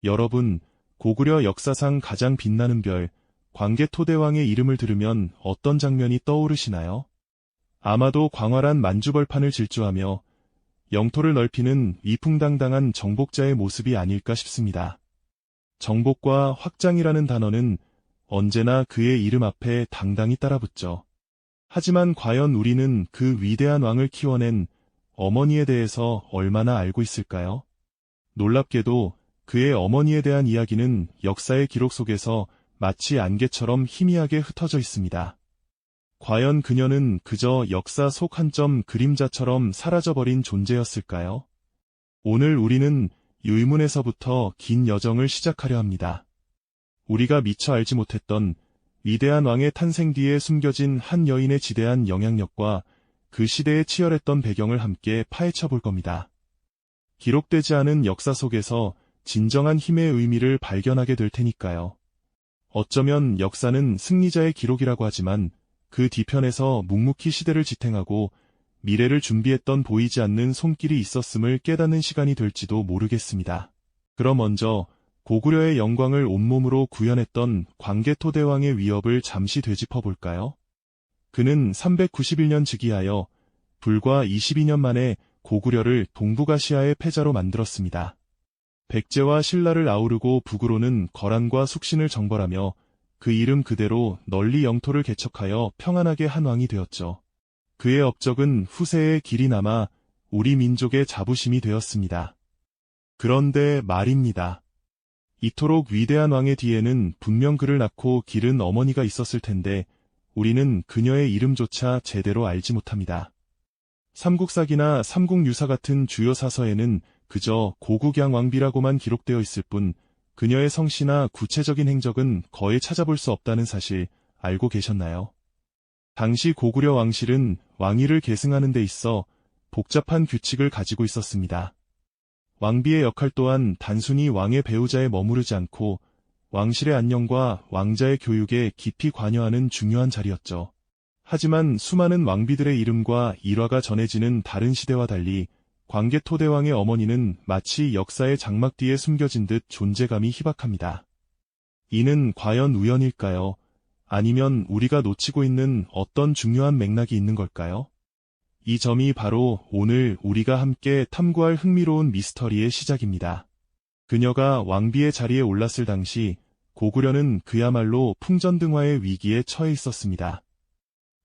여러분, 고구려 역사상 가장 빛나는 별, 광개토대왕의 이름을 들으면 어떤 장면이 떠오르시나요? 아마도 광활한 만주벌판을 질주하며 영토를 넓히는 위풍당당한 정복자의 모습이 아닐까 싶습니다. 정복과 확장이라는 단어는 언제나 그의 이름 앞에 당당히 따라붙죠. 하지만 과연 우리는 그 위대한 왕을 키워낸 어머니에 대해서 얼마나 알고 있을까요? 놀랍게도 그의 어머니에 대한 이야기는 역사의 기록 속에서 마치 안개처럼 희미하게 흩어져 있습니다. 과연 그녀는 그저 역사 속 한 점 그림자처럼 사라져버린 존재였을까요? 오늘 우리는 유의문에서부터 긴 여정을 시작하려 합니다. 우리가 미처 알지 못했던 위대한 왕의 탄생 뒤에 숨겨진 한 여인의 지대한 영향력과 그 시대에 치열했던 배경을 함께 파헤쳐 볼 겁니다. 기록되지 않은 역사 속에서 진정한 힘의 의미를 발견하게 될 테니까요. 어쩌면 역사는 승리자의 기록이라고 하지만 그 뒤편에서 묵묵히 시대를 지탱하고 미래를 준비했던 보이지 않는 손길이 있었음을 깨닫는 시간이 될지도 모르겠습니다. 그럼 먼저 고구려의 영광을 온몸으로 구현했던 광개토대왕의 위협을 잠시 되짚어 볼까요? 그는 391년 즉위하여 불과 22년 만에 고구려를 동북아시아의 패자로 만들었습니다. 백제와 신라를 아우르고 북으로는 거란과 숙신을 정벌하며 그 이름 그대로 널리 영토를 개척하여 평안하게 한 왕이 되었죠. 그의 업적은 후세에 길이 남아 우리 민족의 자부심이 되었습니다. 그런데 말입니다. 이토록 위대한 왕의 뒤에는 분명 그를 낳고 기른 어머니가 있었을 텐데 우리는 그녀의 이름조차 제대로 알지 못합니다. 삼국사기나 삼국유사 같은 주요 사서에는 그저 고구경 왕비라고만 기록되어 있을 뿐 그녀의 성씨나 구체적인 행적은 거의 찾아볼 수 없다는 사실 알고 계셨나요? 당시 고구려 왕실은 왕위를 계승하는 데 있어 복잡한 규칙을 가지고 있었습니다. 왕비의 역할 또한 단순히 왕의 배우자에 머무르지 않고 왕실의 안녕과 왕자의 교육에 깊이 관여하는 중요한 자리였죠. 하지만 수많은 왕비들의 이름과 일화가 전해지는 다른 시대와 달리 광개토대왕의 어머니는 마치 역사의 장막 뒤에 숨겨진 듯 존재감이 희박합니다. 이는 과연 우연일까요? 아니면 우리가 놓치고 있는 어떤 중요한 맥락이 있는 걸까요? 이 점이 바로 오늘 우리가 함께 탐구할 흥미로운 미스터리의 시작입니다. 그녀가 왕비의 자리에 올랐을 당시 고구려는 그야말로 풍전등화의 위기에 처해 있었습니다.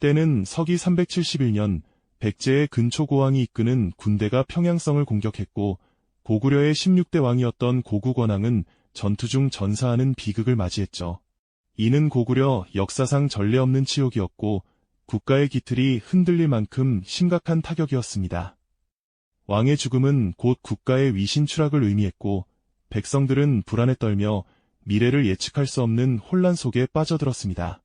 때는 서기 371년 백제의 근초고왕이 이끄는 군대가 평양성을 공격했고 고구려의 16대 왕이었던 고구권왕은 전투 중 전사하는 비극을 맞이했죠. 이는 고구려 역사상 전례 없는 치욕이었고 국가의 기틀이 흔들릴 만큼 심각한 타격이었습니다. 왕의 죽음은 곧 국가의 위신 추락을 의미했고 백성들은 불안에 떨며 미래를 예측할 수 없는 혼란 속에 빠져들었습니다.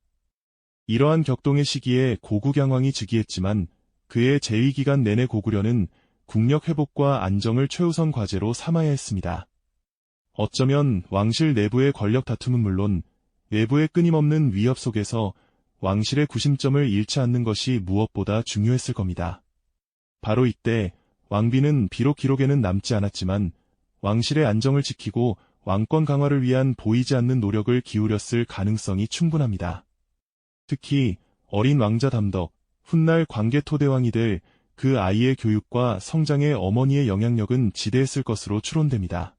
이러한 격동의 시기에 고구경왕이 즉위했지만 그의 재위기간 내내 고구려는 국력 회복과 안정을 최우선 과제로 삼아야 했습니다. 어쩌면 왕실 내부의 권력 다툼은 물론 외부의 끊임없는 위협 속에서 왕실의 구심점을 잃지 않는 것이 무엇보다 중요했을 겁니다. 바로 이때 왕비는 비록 기록에는 남지 않았지만 왕실의 안정을 지키고 왕권 강화를 위한 보이지 않는 노력을 기울였을 가능성이 충분합니다. 특히 어린 왕자 담덕, 훗날 광개토대왕이 될 그 아이의 교육과 성장에 어머니의 영향력은 지대했을 것으로 추론됩니다.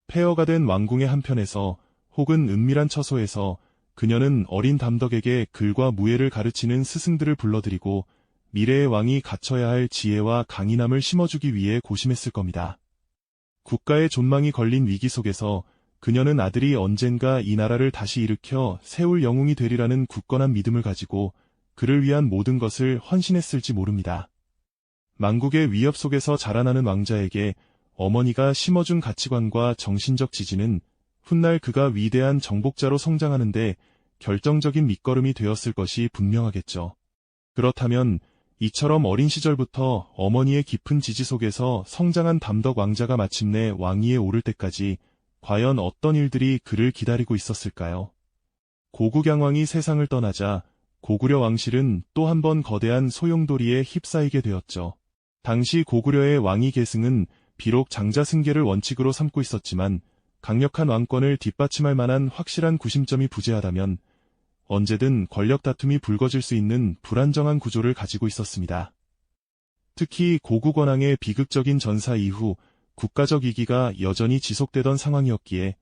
폐허가 된 왕궁의 한편에서 혹은 은밀한 처소에서 그녀는 어린 담덕에게 글과 무예를 가르치는 스승들을 불러들이고 미래의 왕이 갖춰야 할 지혜와 강인함을 심어주기 위해 고심했을 겁니다. 국가의 존망이 걸린 위기 속에서 그녀는 아들이 언젠가 이 나라를 다시 일으켜 세울 영웅이 되리라는 굳건한 믿음을 가지고 그를 위한 모든 것을 헌신했을지 모릅니다. 망국의 위협 속에서 자라나는 왕자에게 어머니가 심어준 가치관과 정신적 지지는 훗날 그가 위대한 정복자로 성장하는데 결정적인 밑거름이 되었을 것이 분명하겠죠. 그렇다면 이처럼 어린 시절부터 어머니의 깊은 지지 속에서 성장한 담덕 왕자가 마침내 왕위에 오를 때까지 과연 어떤 일들이 그를 기다리고 있었을까요? 고구경왕이 세상을 떠나자 고구려 왕실은 또 한 번 거대한 소용돌이에 휩싸이게 되었죠. 당시 고구려의 왕위 계승은 비록 장자승계를 원칙으로 삼고 있었지만 강력한 왕권을 뒷받침할 만한 확실한 구심점이 부재하다면 언제든 권력 다툼이 불거질 수 있는 불안정한 구조를 가지고 있었습니다. 특히 고국 원왕의 비극적인 전사 이후 국가적 위기가 여전히 지속되던 상황이었기에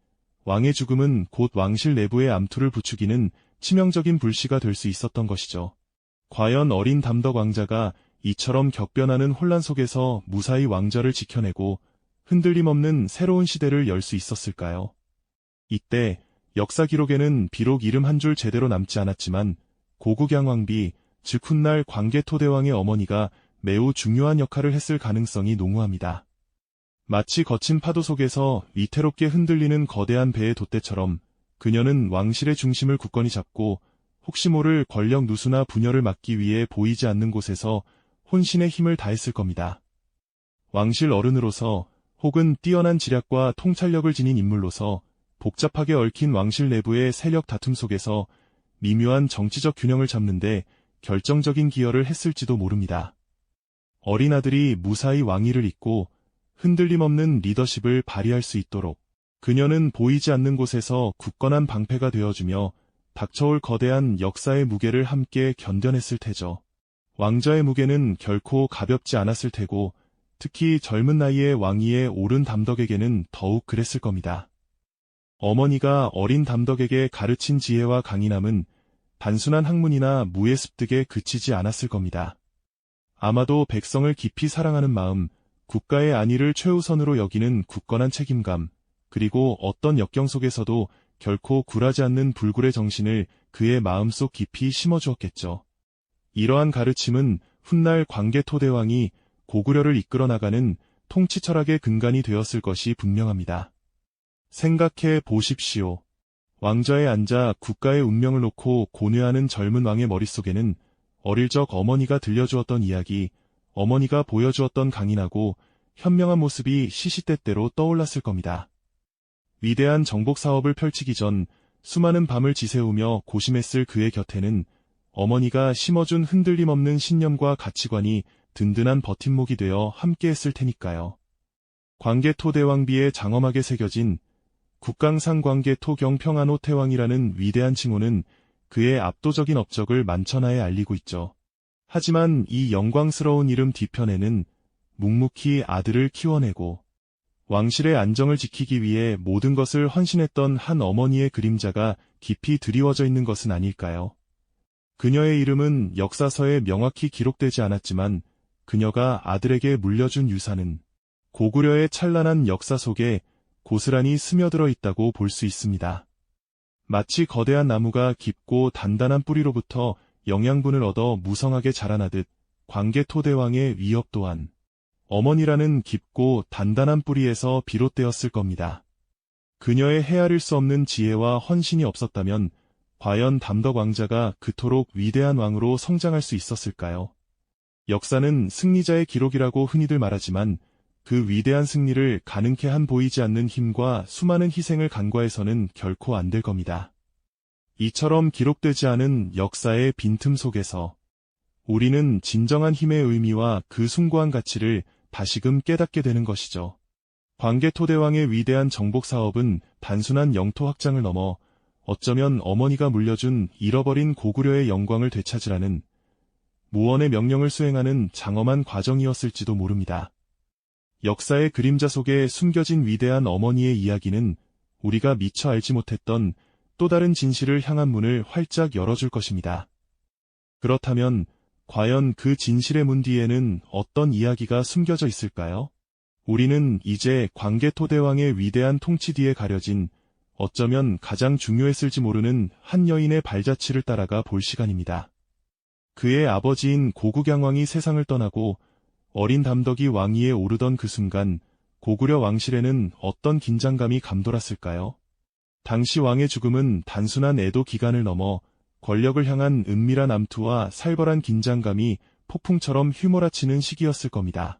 왕의 죽음은 곧 왕실 내부의 암투를 부추기는 치명적인 불씨가 될 수 있었던 것이죠. 과연 어린 담덕 왕자가 이처럼 격변하는 혼란 속에서 무사히 왕좌를 지켜내고 흔들림 없는 새로운 시대를 열 수 있었을까요? 이때 역사 기록에는 비록 이름 한 줄 제대로 남지 않았지만 고국양왕비, 즉 훗날 광개토대왕의 어머니가 매우 중요한 역할을 했을 가능성이 농후합니다. 마치 거친 파도 속에서 위태롭게 흔들리는 거대한 배의 돛대처럼 그녀는 왕실의 중심을 굳건히 잡고 혹시 모를 권력 누수나 분열을 막기 위해 보이지 않는 곳에서 혼신의 힘을 다했을 겁니다. 왕실 어른으로서 혹은 뛰어난 지략과 통찰력을 지닌 인물로서 복잡하게 얽힌 왕실 내부의 세력 다툼 속에서 미묘한 정치적 균형을 잡는데 결정적인 기여를 했을지도 모릅니다. 어린 아들이 무사히 왕위를 잇고 흔들림 없는 리더십을 발휘할 수 있도록 그녀는 보이지 않는 곳에서 굳건한 방패가 되어주며 닥쳐올 거대한 역사의 무게를 함께 견뎌냈을 테죠. 왕좌의 무게는 결코 가볍지 않았을 테고 특히 젊은 나이에 왕위에 오른 담덕에게는 더욱 그랬을 겁니다. 어머니가 어린 담덕에게 가르친 지혜와 강인함은 단순한 학문이나 무예 습득에 그치지 않았을 겁니다. 아마도 백성을 깊이 사랑하는 마음, 국가의 안위를 최우선으로 여기는 굳건한 책임감, 그리고 어떤 역경 속에서도 결코 굴하지 않는 불굴의 정신을 그의 마음속 깊이 심어주었겠죠. 이러한 가르침은 훗날 광개토대왕이 고구려를 이끌어 나가는 통치 철학의 근간이 되었을 것이 분명합니다. 생각해 보십시오. 왕좌에 앉아 국가의 운명을 놓고 고뇌하는 젊은 왕의 머릿속에는 어릴 적 어머니가 들려주었던 이야기, 어머니가 보여주었던 강인하고 현명한 모습이 시시때때로 떠올랐을 겁니다. 위대한 정복 사업을 펼치기 전 수많은 밤을 지새우며 고심했을 그의 곁에는 어머니가 심어준 흔들림 없는 신념과 가치관이 든든한 버팀목이 되어 함께했을 테니까요. 광개토대왕비에 장엄하게 새겨진 국강상 광개토경 평안호 태왕이라는 위대한 칭호는 그의 압도적인 업적을 만천하에 알리고 있죠. 하지만 이 영광스러운 이름 뒤편에는 묵묵히 아들을 키워내고 왕실의 안정을 지키기 위해 모든 것을 헌신했던 한 어머니의 그림자가 깊이 드리워져 있는 것은 아닐까요? 그녀의 이름은 역사서에 명확히 기록되지 않았지만 그녀가 아들에게 물려준 유산은 고구려의 찬란한 역사 속에 고스란히 스며들어 있다고 볼 수 있습니다. 마치 거대한 나무가 깊고 단단한 뿌리로부터 영양분을 얻어 무성하게 자라나듯 광개토대왕의 위협 또한 어머니라는 깊고 단단한 뿌리에서 비롯되었을 겁니다. 그녀의 헤아릴 수 없는 지혜와 헌신이 없었다면 과연 담덕 왕자가 그토록 위대한 왕으로 성장할 수 있었을까요? 역사는 승리자의 기록이라고 흔히들 말하지만 그 위대한 승리를 가능케 한 보이지 않는 힘과 수많은 희생을 간과해서는 결코 안 될 겁니다. 이처럼 기록되지 않은 역사의 빈틈 속에서 우리는 진정한 힘의 의미와 그 숭고한 가치를 다시금 깨닫게 되는 것이죠. 광개토대왕의 위대한 정복 사업은 단순한 영토 확장을 넘어 어쩌면 어머니가 물려준 잃어버린 고구려의 영광을 되찾으라는 무언의 명령을 수행하는 장엄한 과정이었을지도 모릅니다. 역사의 그림자 속에 숨겨진 위대한 어머니의 이야기는 우리가 미처 알지 못했던 또 다른 진실을 향한 문을 활짝 열어줄 것입니다. 그렇다면 과연 그 진실의 문 뒤에는 어떤 이야기가 숨겨져 있을까요? 우리는 이제 광개토대왕의 위대한 통치 뒤에 가려진 어쩌면 가장 중요했을지 모르는 한 여인의 발자취를 따라가 볼 시간입니다. 그의 아버지인 고국양왕이 세상을 떠나고 어린 담덕이 왕위에 오르던 그 순간 고구려 왕실에는 어떤 긴장감이 감돌았을까요? 당시 왕의 죽음은 단순한 애도 기간을 넘어 권력을 향한 은밀한 암투와 살벌한 긴장감이 폭풍처럼 휘몰아치는 시기였을 겁니다.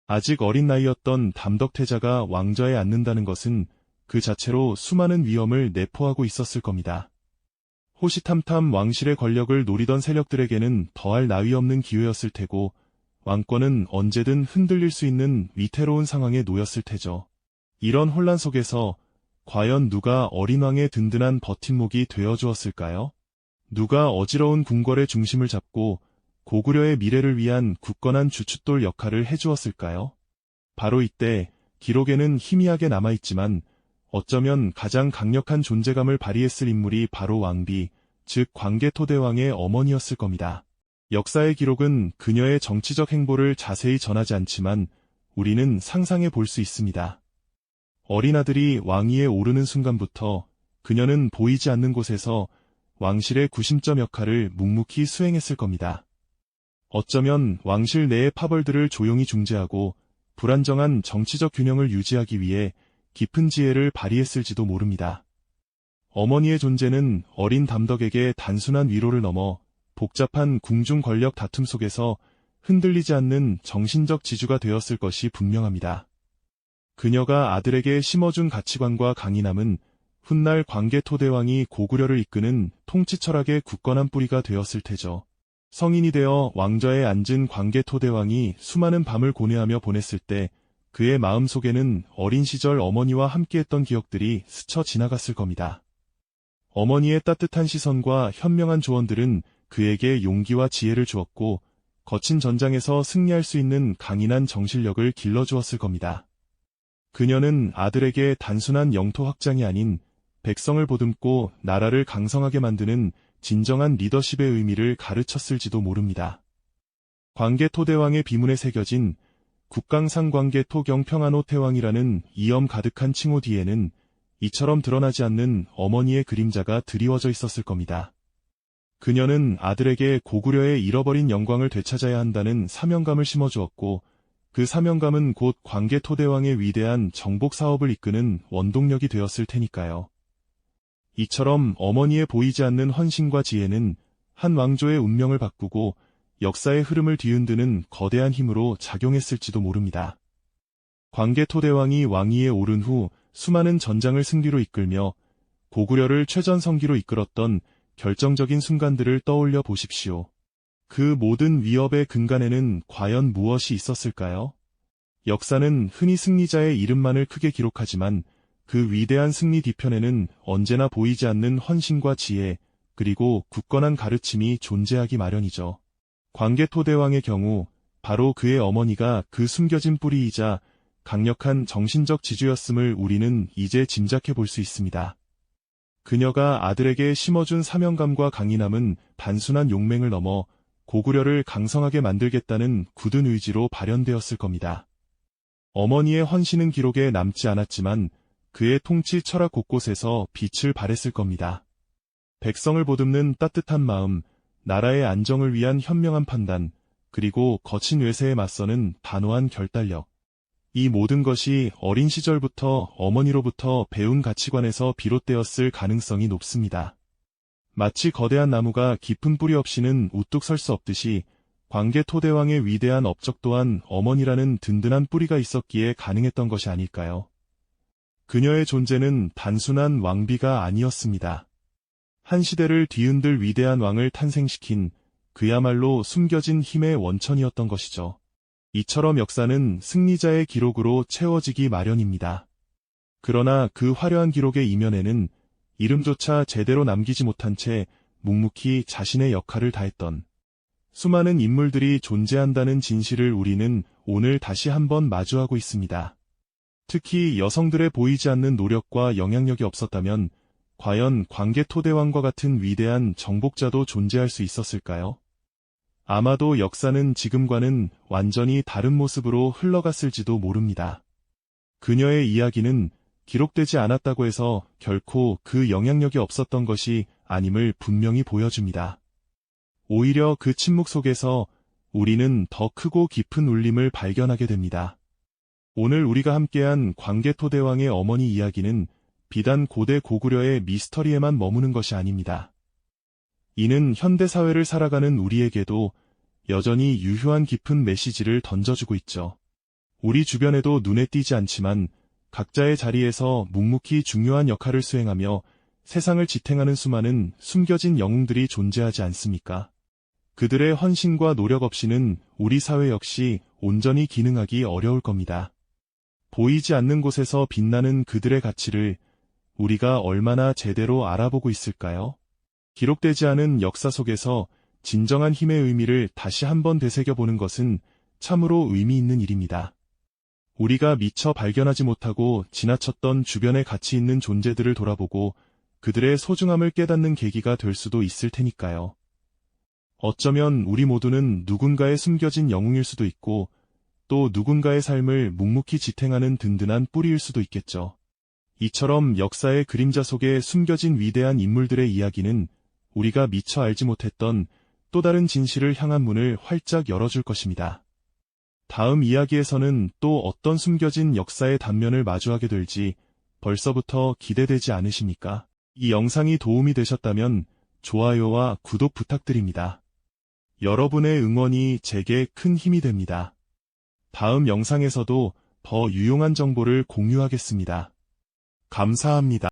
아직 어린 나이였던 담덕태자가 왕좌에 앉는다는 것은 그 자체로 수많은 위험을 내포하고 있었을 겁니다. 호시탐탐 왕실의 권력을 노리던 세력들에게는 더할 나위 없는 기회였을 테고 왕권은 언제든 흔들릴 수 있는 위태로운 상황에 놓였을 테죠. 이런 혼란 속에서 과연 누가 어린 왕의 든든한 버팀목이 되어주었을까요? 누가 어지러운 궁궐의 중심을 잡고 고구려의 미래를 위한 굳건한 주춧돌 역할을 해주었을까요? 바로 이때 기록에는 희미하게 남아있지만 어쩌면 가장 강력한 존재감을 발휘했을 인물이 바로 왕비, 즉 광개토대왕의 어머니였을 겁니다. 역사의 기록은 그녀의 정치적 행보를 자세히 전하지 않지만 우리는 상상해 볼 수 있습니다. 어린 아들이 왕위에 오르는 순간부터 그녀는 보이지 않는 곳에서 왕실의 구심점 역할을 묵묵히 수행했을 겁니다. 어쩌면 왕실 내의 파벌들을 조용히 중재하고 불안정한 정치적 균형을 유지하기 위해 깊은 지혜를 발휘했을지도 모릅니다. 어머니의 존재는 어린 담덕에게 단순한 위로를 넘어 복잡한 궁중 권력 다툼 속에서 흔들리지 않는 정신적 지주가 되었을 것이 분명합니다. 그녀가 아들에게 심어준 가치관과 강인함은 훗날 광개토대왕이 고구려를 이끄는 통치 철학의 굳건한 뿌리가 되었을 테죠. 성인이 되어 왕좌에 앉은 광개토대왕이 수많은 밤을 고뇌하며 보냈을 때 그의 마음속에는 어린 시절 어머니와 함께했던 기억들이 스쳐 지나갔을 겁니다. 어머니의 따뜻한 시선과 현명한 조언들은 그에게 용기와 지혜를 주었고 거친 전장에서 승리할 수 있는 강인한 정신력을 길러주었을 겁니다. 그녀는 아들에게 단순한 영토 확장이 아닌 백성을 보듬고 나라를 강성하게 만드는 진정한 리더십의 의미를 가르쳤을지도 모릅니다. 광개토대왕의 비문에 새겨진 국강상 광개토경 평안호 태왕이라는 이엄 가득한 칭호 뒤에는 이처럼 드러나지 않는 어머니의 그림자가 드리워져 있었을 겁니다. 그녀는 아들에게 고구려의 잃어버린 영광을 되찾아야 한다는 사명감을 심어주었고 그 사명감은 곧 광개토대왕의 위대한 정복 사업을 이끄는 원동력이 되었을 테니까요. 이처럼 어머니의 보이지 않는 헌신과 지혜는 한 왕조의 운명을 바꾸고 역사의 흐름을 뒤흔드는 거대한 힘으로 작용했을지도 모릅니다. 광개토대왕이 왕위에 오른 후 수많은 전장을 승리로 이끌며 고구려를 최전성기로 이끌었던 결정적인 순간들을 떠올려 보십시오. 그 모든 위협의 근간에는 과연 무엇이 있었을까요? 역사는 흔히 승리자의 이름만을 크게 기록하지만 그 위대한 승리 뒤편에는 언제나 보이지 않는 헌신과 지혜, 그리고 굳건한 가르침이 존재하기 마련이죠. 광개토대왕의 경우 바로 그의 어머니가 그 숨겨진 뿌리이자 강력한 정신적 지주였음을 우리는 이제 짐작해 볼 수 있습니다. 그녀가 아들에게 심어준 사명감과 강인함은 단순한 용맹을 넘어 고구려를 강성하게 만들겠다는 굳은 의지로 발현되었을 겁니다. 어머니의 헌신은 기록에 남지 않았지만 그의 통치 철학 곳곳에서 빛을 발했을 겁니다. 백성을 보듬는 따뜻한 마음, 나라의 안정을 위한 현명한 판단, 그리고 거친 외세에 맞서는 단호한 결단력. 이 모든 것이 어린 시절부터 어머니로부터 배운 가치관에서 비롯되었을 가능성이 높습니다. 마치 거대한 나무가 깊은 뿌리 없이는 우뚝 설 수 없듯이 광개토대왕의 위대한 업적 또한 어머니라는 든든한 뿌리가 있었기에 가능했던 것이 아닐까요? 그녀의 존재는 단순한 왕비가 아니었습니다. 한 시대를 뒤흔들 위대한 왕을 탄생시킨 그야말로 숨겨진 힘의 원천이었던 것이죠. 이처럼 역사는 승리자의 기록으로 채워지기 마련입니다. 그러나 그 화려한 기록의 이면에는 이름조차 제대로 남기지 못한 채 묵묵히 자신의 역할을 다했던 수많은 인물들이 존재한다는 진실을 우리는 오늘 다시 한번 마주하고 있습니다. 특히 여성들의 보이지 않는 노력과 영향력이 없었다면 과연 광개토대왕과 같은 위대한 정복자도 존재할 수 있었을까요? 아마도 역사는 지금과는 완전히 다른 모습으로 흘러갔을지도 모릅니다. 그녀의 이야기는 기록되지 않았다고 해서 결코 그 영향력이 없었던 것이 아님을 분명히 보여줍니다. 오히려 그 침묵 속에서 우리는 더 크고 깊은 울림을 발견하게 됩니다. 오늘 우리가 함께한 광개토대왕의 어머니 이야기는 비단 고대 고구려의 미스터리에만 머무는 것이 아닙니다. 이는 현대사회를 살아가는 우리에게도 여전히 유효한 깊은 메시지를 던져주고 있죠. 우리 주변에도 눈에 띄지 않지만 각자의 자리에서 묵묵히 중요한 역할을 수행하며 세상을 지탱하는 수많은 숨겨진 영웅들이 존재하지 않습니까? 그들의 헌신과 노력 없이는 우리 사회 역시 온전히 기능하기 어려울 겁니다. 보이지 않는 곳에서 빛나는 그들의 가치를 우리가 얼마나 제대로 알아보고 있을까요? 기록되지 않은 역사 속에서 진정한 힘의 의미를 다시 한번 되새겨보는 것은 참으로 의미 있는 일입니다. 우리가 미처 발견하지 못하고 지나쳤던 주변에 가치 있는 존재들을 돌아보고 그들의 소중함을 깨닫는 계기가 될 수도 있을 테니까요. 어쩌면 우리 모두는 누군가의 숨겨진 영웅일 수도 있고 또 누군가의 삶을 묵묵히 지탱하는 든든한 뿌리일 수도 있겠죠. 이처럼 역사의 그림자 속에 숨겨진 위대한 인물들의 이야기는 우리가 미처 알지 못했던 또 다른 진실을 향한 문을 활짝 열어줄 것입니다. 다음 이야기에서는 또 어떤 숨겨진 역사의 단면을 마주하게 될지 벌써부터 기대되지 않으십니까? 이 영상이 도움이 되셨다면 좋아요와 구독 부탁드립니다. 여러분의 응원이 제게 큰 힘이 됩니다. 다음 영상에서도 더 유용한 정보를 공유하겠습니다. 감사합니다.